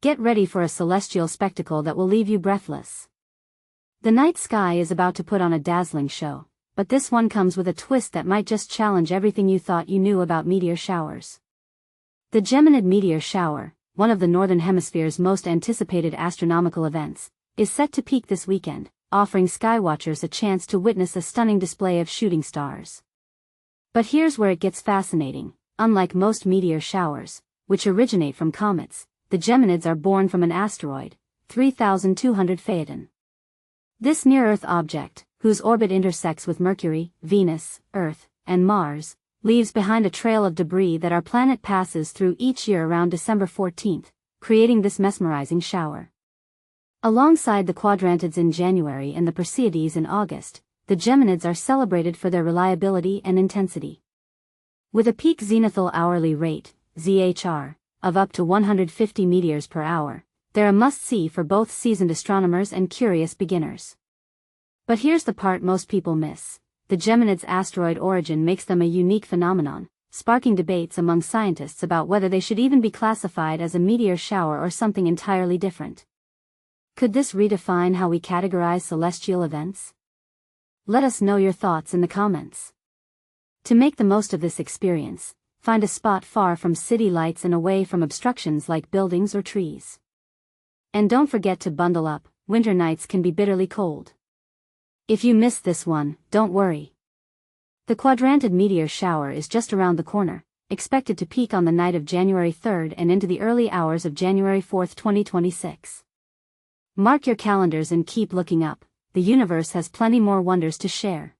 Get ready for a celestial spectacle that will leave you breathless. The night sky is about to put on a dazzling show, but this one comes with a twist that might just challenge everything you thought you knew about meteor showers. The Geminid Meteor shower, one of the Northern Hemisphere's most anticipated astronomical events, is set to peak this weekend, offering skywatchers a chance to witness a stunning display of shooting stars. But here's where it gets fascinating. Unlike most meteor showers, which originate from comets, the Geminids are born from an asteroid, 3,200 Phaethon. This near-Earth object, whose orbit intersects with Mercury, Venus, Earth, and Mars, leaves behind a trail of debris that our planet passes through each year around December 14th, creating this mesmerizing shower. Alongside the Quadrantids in January and the Perseids in August, the Geminids are celebrated for their reliability and intensity. With a peak zenithal hourly rate, ZHR, of up to 150 meteors per hour, they're a must-see for both seasoned astronomers and curious beginners. But here's the part most people miss. The Geminids' asteroid origin makes them a unique phenomenon, sparking debates among scientists about whether they should even be classified as a meteor shower or something entirely different. Could this redefine how we categorize celestial events? Let us know your thoughts in the comments. To make the most of this experience, find a spot far from city lights and away from obstructions like buildings or trees. And don't forget to bundle up, winter nights can be bitterly cold. If you missed this one, don't worry. The Quadrantid meteor shower is just around the corner, expected to peak on the night of January 3rd and into the early hours of January 4th, 2026. Mark your calendars and keep looking up, the universe has plenty more wonders to share.